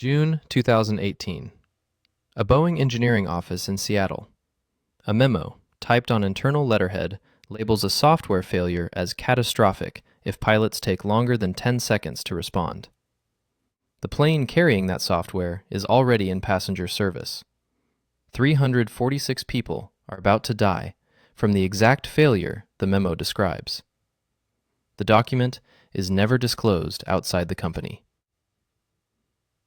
June 2018. A Boeing engineering office in Seattle. A memo, typed on internal letterhead, labels a software failure as catastrophic if pilots take longer than 10 seconds to respond. The plane carrying that software is already in passenger service. 346 people are about to die from the exact failure the memo describes. The document is never disclosed outside the company.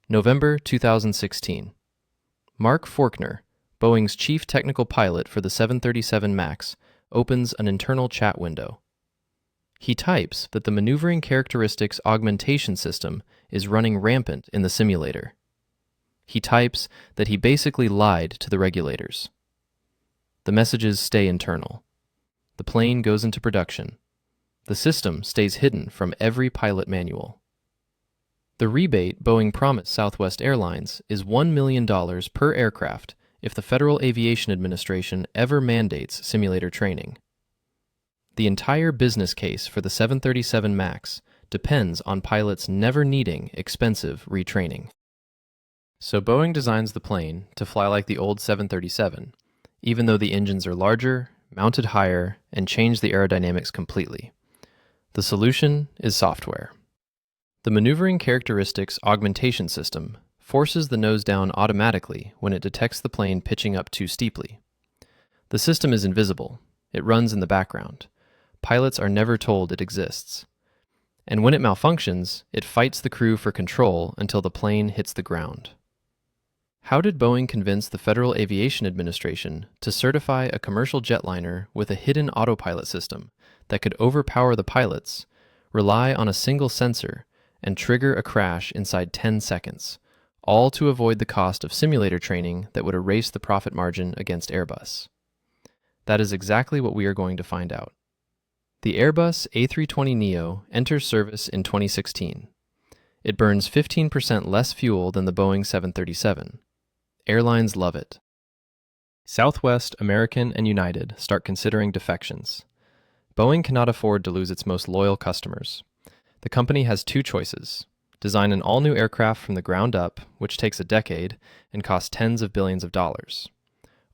November 2016. Mark Forkner, Boeing's chief technical pilot for the 737 MAX, opens an internal chat window. He types that the maneuvering characteristics augmentation system is running rampant in the simulator. He types that he basically lied to the regulators. The messages stay internal. The plane goes into production. The system stays hidden from every pilot manual. The rebate Boeing promised Southwest Airlines is $1 million per aircraft if the Federal Aviation Administration ever mandates simulator training. The entire business case for the 737 MAX depends on pilots never needing expensive retraining. So Boeing designs the plane to fly like the old 737, even though the engines are larger, mounted higher, and change the aerodynamics completely. The solution is software. The maneuvering characteristics augmentation system forces the nose down automatically when it detects the plane pitching up too steeply. The system is invisible. It runs in the background. Pilots are never told it exists. And when it malfunctions, it fights the crew for control until the plane hits the ground. How did Boeing convince the Federal Aviation Administration to certify a commercial jetliner with a hidden autopilot system that could overpower the pilots, rely on a single sensor, and trigger a crash inside 10 seconds, all to avoid the cost of simulator training that would erase the profit margin against Airbus? That is exactly what we are going to find out. The Airbus A320neo enters service in 2016. It burns 15% less fuel than the Boeing 737. Airlines love it. Southwest, American, and United start considering defections. Boeing cannot afford to lose its most loyal customers. The company has two choices: design an all-new aircraft from the ground up, which takes a decade and costs tens of billions of dollars,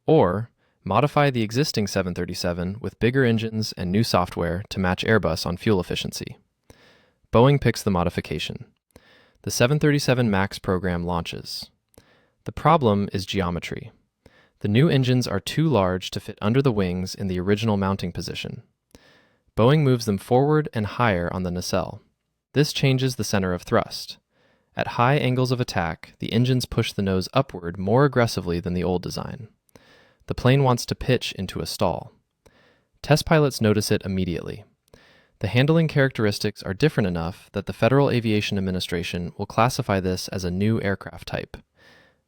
or modify the existing 737 with bigger engines and new software to match Airbus on fuel efficiency. Boeing picks the modification. The 737 MAX program launches. The problem is geometry. The new engines are too large to fit under the wings in the original mounting position. Boeing moves them forward and higher on the nacelle. This changes the center of thrust. At high angles of attack, the engines push the nose upward more aggressively than the old design. The plane wants to pitch into a stall. Test pilots notice it immediately. The handling characteristics are different enough that the Federal Aviation Administration will classify this as a new aircraft type.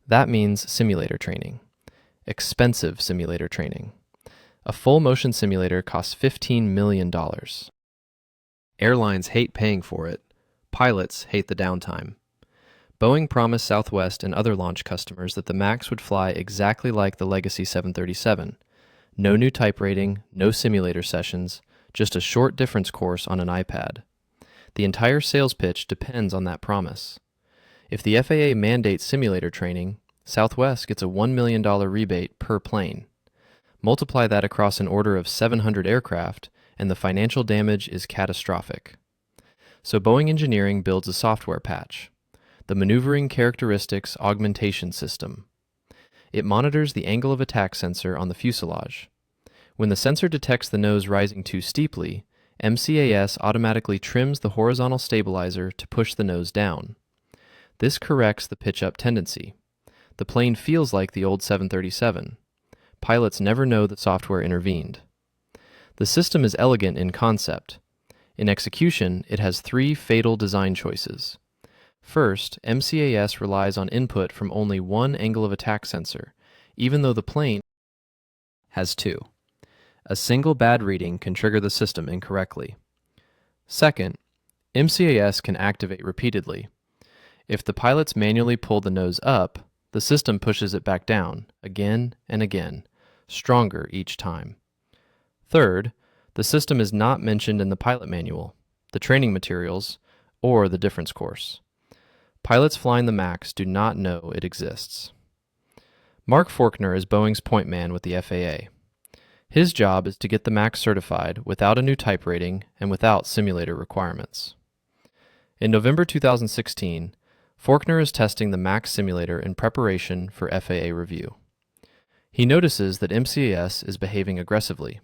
That means simulator training. Expensive simulator training. A full motion simulator costs $15 million. Airlines hate paying for it. Pilots hate the downtime. Boeing promised Southwest and other launch customers that the MAX would fly exactly like the legacy 737. No new type rating, no simulator sessions, just a short difference course on an iPad. The entire sales pitch depends on that promise. If the FAA mandates simulator training, Southwest gets a $1 million rebate per plane. Multiply that across an order of 700 aircraft, and the financial damage is catastrophic. So Boeing Engineering builds a software patch, the Maneuvering Characteristics Augmentation System. It monitors the angle of attack sensor on the fuselage. When the sensor detects the nose rising too steeply, MCAS automatically trims the horizontal stabilizer to push the nose down. This corrects the pitch-up tendency. The plane feels like the old 737. Pilots never know that software intervened. The system is elegant in concept. In execution, it has three fatal design choices. First, MCAS relies on input from only one angle of attack sensor, even though the plane has two. A single bad reading can trigger the system incorrectly. Second, MCAS can activate repeatedly. If the pilots manually pull the nose up, the system pushes it back down, again and again, stronger each time. Third, the system is not mentioned in the pilot manual, the training materials, or the difference course. Pilots flying the MAX do not know it exists. Mark Forkner is Boeing's point man with the FAA. His job is to get the MAX certified without a new type rating and without simulator requirements. In November 2016, Forkner is testing the MAX simulator in preparation for FAA review. He notices that MCAS is behaving aggressively.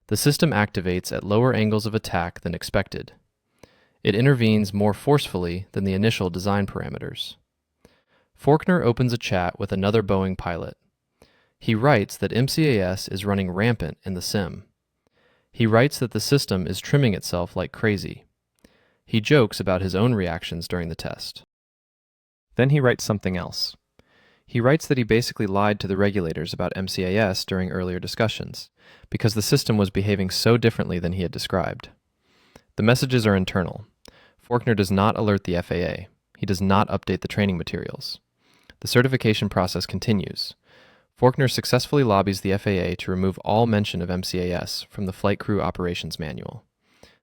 The system activates at lower angles of attack than expected. It intervenes more forcefully than the initial design parameters. Forkner opens a chat with another Boeing pilot. He writes that MCAS is running rampant in the sim. He writes that the system is trimming itself like crazy. He jokes about his own reactions during the test. Then he writes something else. He writes that he basically lied to the regulators about MCAS during earlier discussions, because the system was behaving so differently than he had described. The messages are internal. Forkner does not alert the FAA. He does not update the training materials. The certification process continues. Forkner successfully lobbies the FAA to remove all mention of MCAS from the Flight Crew Operations Manual.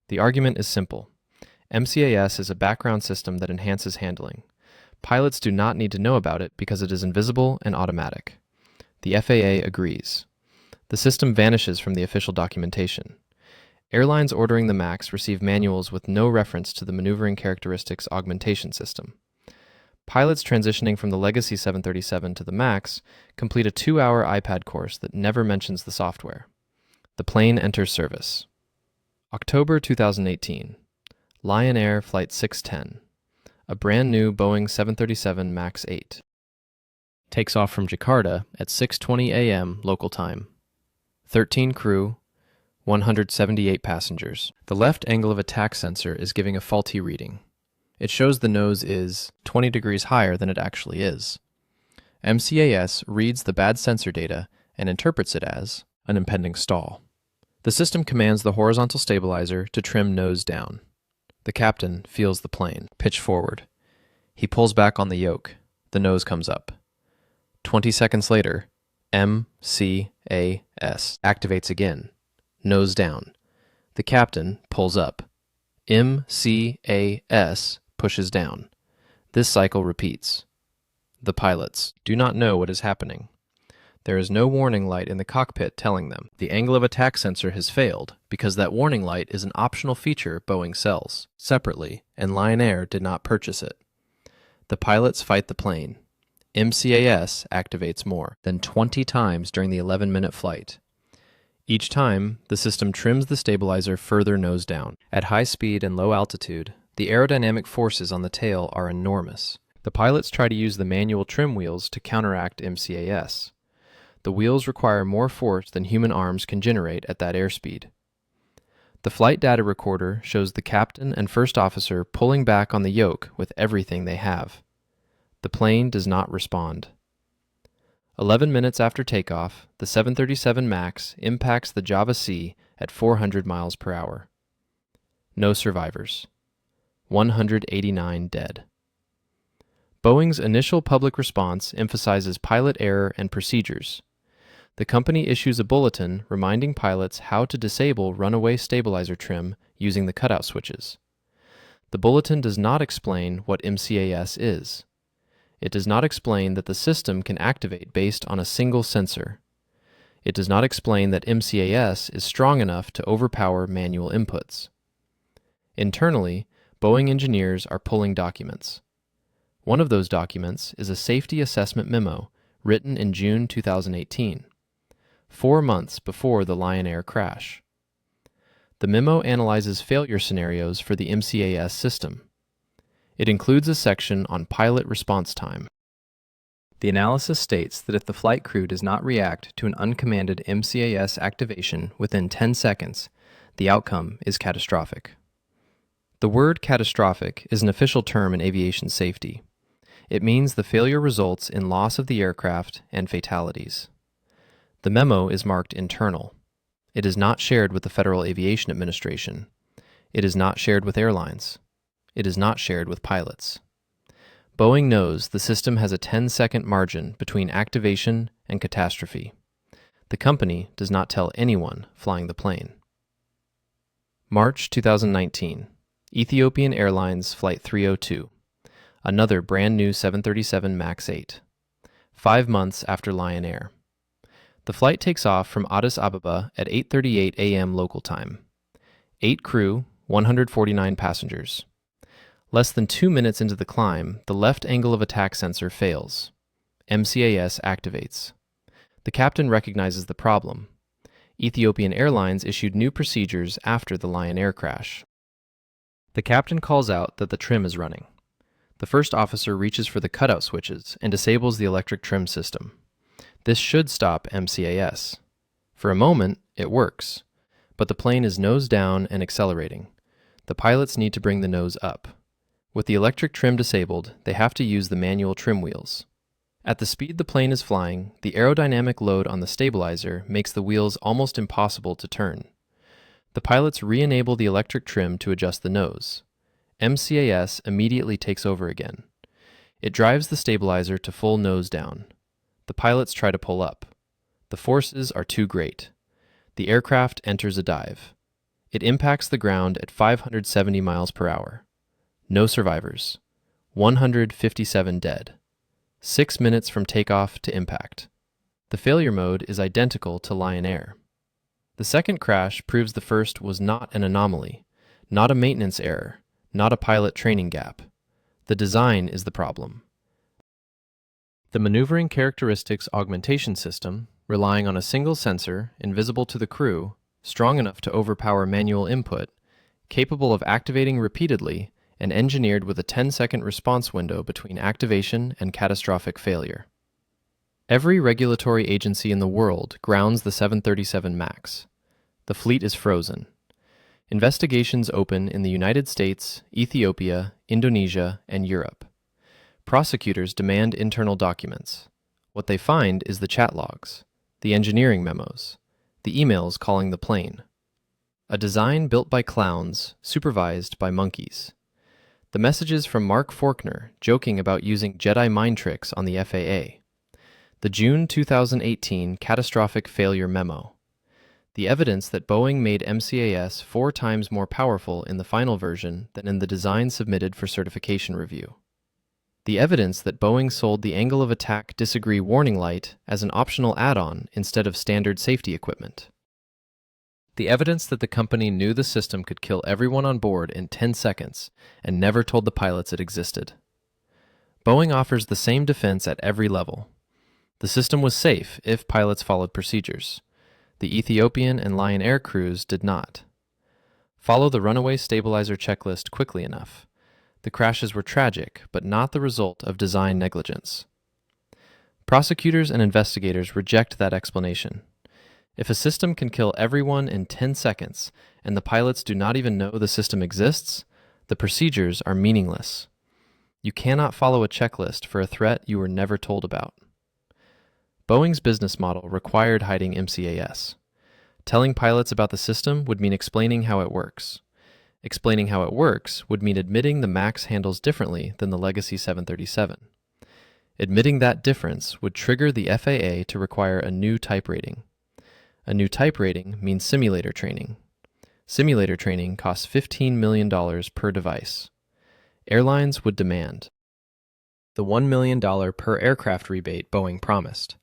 The argument is simple. MCAS is a background system that enhances handling. Pilots do not need to know about it because it is invisible and automatic. The FAA agrees. The system vanishes from the official documentation. Airlines ordering the MAX receive manuals with no reference to the maneuvering characteristics augmentation system. Pilots transitioning from the legacy 737 to the MAX complete a 2-hour iPad course that never mentions the software. The plane enters service. October 2018. Lion Air Flight 610. A brand new Boeing 737 MAX 8. Takes off from Jakarta at 6:20 a.m. local time. 13 crew, 178 passengers. The left angle of attack sensor is giving a faulty reading. It shows the nose is 20 degrees higher than it actually is. MCAS reads the bad sensor data and interprets it as an impending stall. The system commands the horizontal stabilizer to trim nose down. The captain feels the plane pitch forward. He pulls back on the yoke. The nose comes up. 20 seconds later, MCAS activates again. Nose down. The captain pulls up. MCAS pushes down. This cycle repeats. The pilots do not know what is happening. There is no warning light in the cockpit telling them the angle of attack sensor has failed because that warning light is an optional feature Boeing sells separately, and Lion Air did not purchase it. The pilots fight the plane. MCAS activates more than 20 times during the 11-minute flight. Each time, the system trims the stabilizer further nose down. At high speed and low altitude, the aerodynamic forces on the tail are enormous. The pilots try to use the manual trim wheels to counteract MCAS. The wheels require more force than human arms can generate at that airspeed. The flight data recorder shows the captain and first officer pulling back on the yoke with everything they have. The plane does not respond. 11 minutes after takeoff, the 737 MAX impacts the Java Sea at 400 miles per hour. No survivors. 189 dead. Boeing's initial public response emphasizes pilot error and procedures. The company issues a bulletin reminding pilots how to disable runaway stabilizer trim using the cutout switches. The bulletin does not explain what MCAS is. It does not explain that the system can activate based on a single sensor. It does not explain that MCAS is strong enough to overpower manual inputs. Internally, Boeing engineers are pulling documents. One of those documents is a safety assessment memo written in June 2018, 4 months before the Lion Air crash. The memo analyzes failure scenarios for the MCAS system. It includes a section on pilot response time. The analysis states that if the flight crew does not react to an uncommanded MCAS activation within 10 seconds, the outcome is catastrophic. The word catastrophic is an official term in aviation safety. It means the failure results in loss of the aircraft and fatalities. The memo is marked internal. It is not shared with the Federal Aviation Administration. It is not shared with airlines. It is not shared with pilots. Boeing knows the system has a 10-second margin between activation and catastrophe. The company does not tell anyone flying the plane. March 2019. Ethiopian Airlines Flight 302. another brand new 737 MAX 8. 5 months after Lion Air. The flight takes off from Addis Ababa at 8:38 a.m. local time. 8 crew, 149 passengers. Less than 2 minutes into the climb, the left angle of attack sensor fails. MCAS activates. The captain recognizes the problem. Ethiopian Airlines issued new procedures after the Lion Air crash. The captain calls out that the trim is running. The first officer reaches for the cutout switches and disables the electric trim system. This should stop MCAS. For a moment, it works, but the plane is nose down and accelerating. The pilots need to bring the nose up. With the electric trim disabled, they have to use the manual trim wheels. At the speed the plane is flying, the aerodynamic load on the stabilizer makes the wheels almost impossible to turn. The pilots re-enable the electric trim to adjust the nose. MCAS immediately takes over again. It drives the stabilizer to full nose down. The pilots try to pull up. The forces are too great. The aircraft enters a dive. It impacts the ground at 570 miles per hour. No survivors. 157 dead. 6 minutes from takeoff to impact. The failure mode is identical to Lion Air. The second crash proves the first was not an anomaly, not a maintenance error, not a pilot training gap. The design is the problem. The maneuvering characteristics augmentation system, relying on a single sensor, invisible to the crew, strong enough to overpower manual input, capable of activating repeatedly, and engineered with a 10-second response window between activation and catastrophic failure. Every regulatory agency in the world grounds the 737 MAX. The fleet is frozen. Investigations open in the United States, Ethiopia, Indonesia, and Europe. Prosecutors demand internal documents. What they find is the chat logs, the engineering memos, the emails calling the plane. A design built by clowns, supervised by monkeys. The messages from Mark Forkner joking about using Jedi mind tricks on the FAA. The June 2018 Catastrophic Failure Memo. The evidence that Boeing made MCAS 4 times more powerful in the final version than in the design submitted for certification review. The evidence that Boeing sold the angle of attack disagree warning light as an optional add-on instead of standard safety equipment. The evidence that the company knew the system could kill everyone on board in 10 seconds and never told the pilots it existed. Boeing offers the same defense at every level. The system was safe if pilots followed procedures. The Ethiopian and Lion Air crews did not. Follow the runaway stabilizer checklist quickly enough. The crashes were tragic, but not the result of design negligence. Prosecutors and investigators reject that explanation. If a system can kill everyone in 10 seconds and the pilots do not even know the system exists, the procedures are meaningless. You cannot follow a checklist for a threat you were never told about. Boeing's business model required hiding MCAS. Telling pilots about the system would mean explaining how it works. Explaining how it works would mean admitting the MAX handles differently than the legacy 737. Admitting that difference would trigger the FAA to require a new type rating. A new type rating means simulator training. Simulator training costs $15 million per device. Airlines would demand the $1 million per aircraft rebate Boeing promised.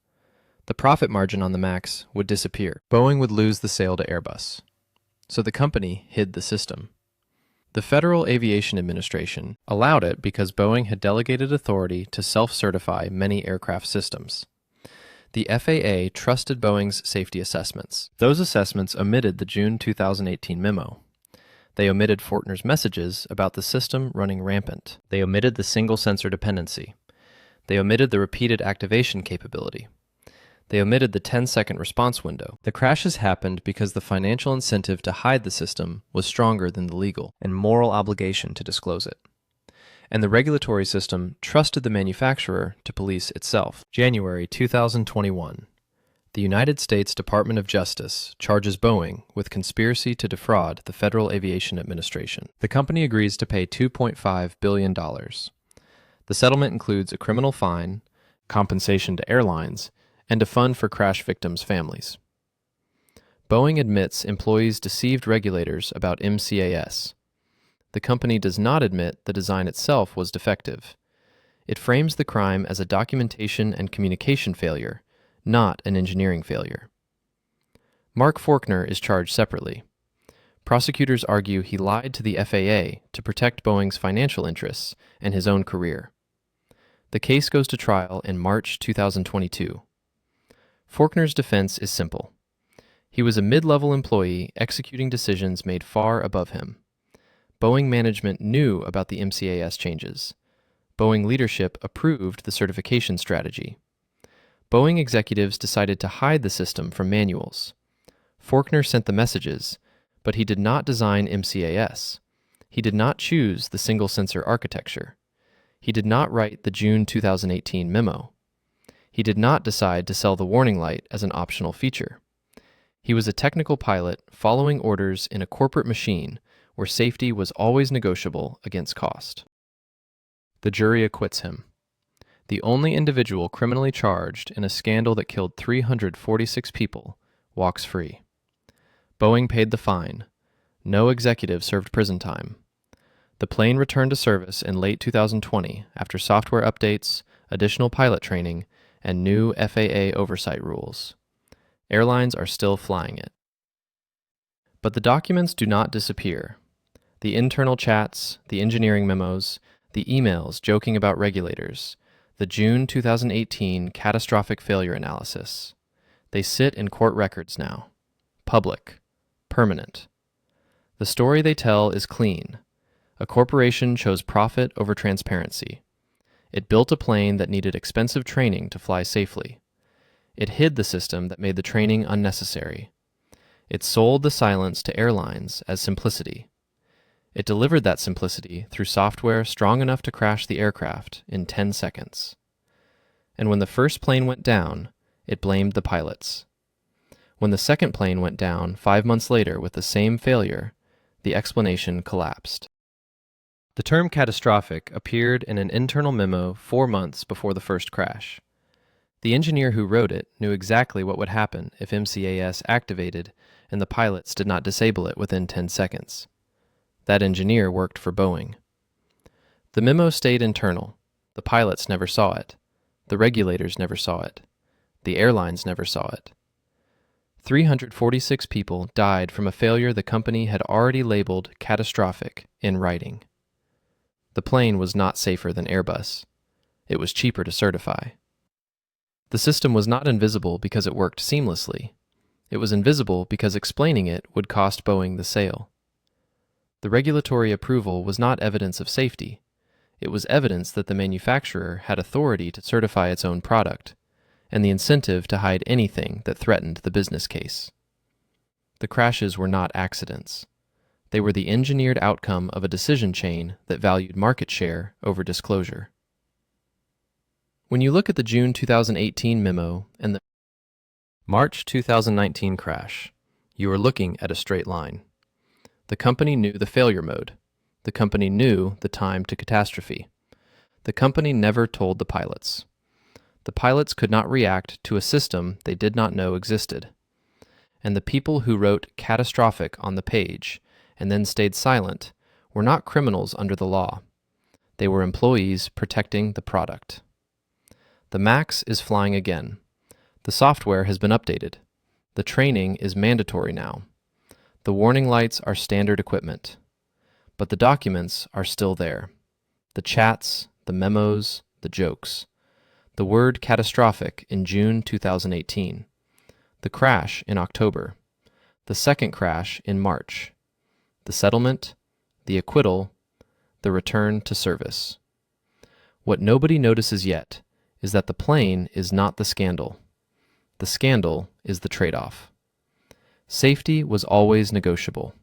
The profit margin on the MAX would disappear. Boeing would lose the sale to Airbus. So the company hid the system. The Federal Aviation Administration allowed it because Boeing had delegated authority to self-certify many aircraft systems. The FAA trusted Boeing's safety assessments. Those assessments omitted the June 2018 memo. They omitted Forkner's messages about the system running rampant. They omitted the single sensor dependency. They omitted the repeated activation capability. They omitted the 10-second response window. The crashes happened because the financial incentive to hide the system was stronger than the legal and moral obligation to disclose it. And the regulatory system trusted the manufacturer to police itself. January 2021. The United States Department of Justice charges Boeing with conspiracy to defraud the Federal Aviation Administration. The company agrees to pay $2.5 billion. The settlement includes a criminal fine, compensation to airlines, and a fund for crash victims' families. Boeing admits employees deceived regulators about MCAS. The company does not admit the design itself was defective. It frames the crime as a documentation and communication failure, not an engineering failure. Mark Forkner is charged separately. Prosecutors argue he lied to the FAA to protect Boeing's financial interests and his own career. The case goes to trial in March 2022. Forkner's defense is simple. He was a mid-level employee executing decisions made far above him. Boeing management knew about the MCAS changes. Boeing leadership approved the certification strategy. Boeing executives decided to hide the system from manuals. Forkner sent the messages, but he did not design MCAS. He did not choose the single sensor architecture. He did not write the June 2018 memo. He did not decide to sell the warning light as an optional feature. He was a technical pilot following orders in a corporate machine where safety was always negotiable against cost. The jury acquits him. The only individual criminally charged in a scandal that killed 346 people walks free. Boeing paid the fine. No executive served prison time. The plane returned to service in late 2020 after software updates, additional pilot training, and new FAA oversight rules. Airlines are still flying it. But the documents do not disappear. The internal chats, the engineering memos, the emails joking about regulators, the June 2018 catastrophic failure analysis. They sit in court records now. Public. Permanent. The story they tell is clean. A corporation chose profit over transparency. It built a plane that needed expensive training to fly safely. It hid the system that made the training unnecessary. It sold the silence to airlines as simplicity. It delivered that simplicity through software strong enough to crash the aircraft in 10 seconds. And when the first plane went down, it blamed the pilots. When the second plane went down 5 months later with the same failure, the explanation collapsed. The term catastrophic appeared in an internal memo 4 months before the first crash. The engineer who wrote it knew exactly what would happen if MCAS activated and the pilots did not disable it within 10 seconds. That engineer worked for Boeing. The memo stayed internal. The pilots never saw it. The regulators never saw it. The airlines never saw it. 346 people died from a failure the company had already labeled catastrophic in writing. The plane was not safer than Airbus. It was cheaper to certify. The system was not invisible because it worked seamlessly. It was invisible because explaining it would cost Boeing the sale. The regulatory approval was not evidence of safety. It was evidence that the manufacturer had authority to certify its own product, and the incentive to hide anything that threatened the business case. The crashes were not accidents. They were the engineered outcome of a decision chain that valued market share over disclosure. When you look at the June 2018 memo and the March 2019 crash, you are looking at a straight line. The company knew the failure mode. The company knew the time to catastrophe. The company never told the pilots. The pilots could not react to a system they did not know existed. And the people who wrote catastrophic on the page and then stayed silent were not criminals under the law. They were employees protecting the product. The MAX is flying again. The software has been updated. The training is mandatory now. The warning lights are standard equipment. But the documents are still there. The chats, the memos, the jokes. The word catastrophic in June 2018. The crash in October. The second crash in March. The settlement, the acquittal, the return to service. What nobody notices yet is that the plane is not the scandal. The scandal is the trade-off. Safety was always negotiable.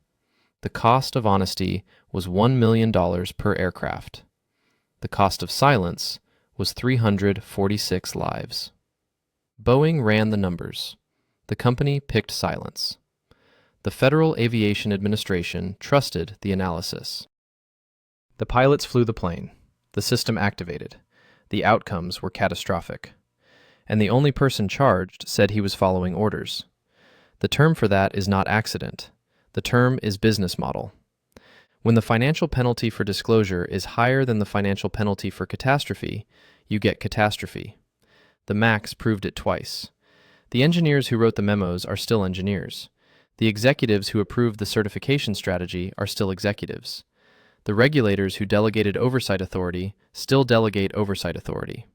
The cost of honesty was $1 million per aircraft. The cost of silence was 346 lives. Boeing ran the numbers. The company picked silence. The Federal Aviation Administration trusted the analysis. The pilots flew the plane. The system activated. The outcomes were catastrophic. And the only person charged said he was following orders. The term for that is not accident. The term is business model. When the financial penalty for disclosure is higher than the financial penalty for catastrophe, you get catastrophe. The MAX proved it twice. The engineers who wrote the memos are still engineers. The executives who approved the certification strategy are still executives. The regulators who delegated oversight authority still delegate oversight authority.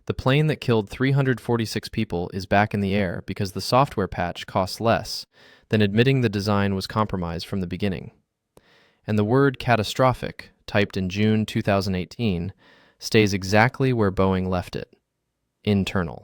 The plane that killed 346 people is back in the air because the software patch costs less than admitting the design was compromised from the beginning. And the word catastrophic, typed in June 2018, stays exactly where Boeing left it: internal.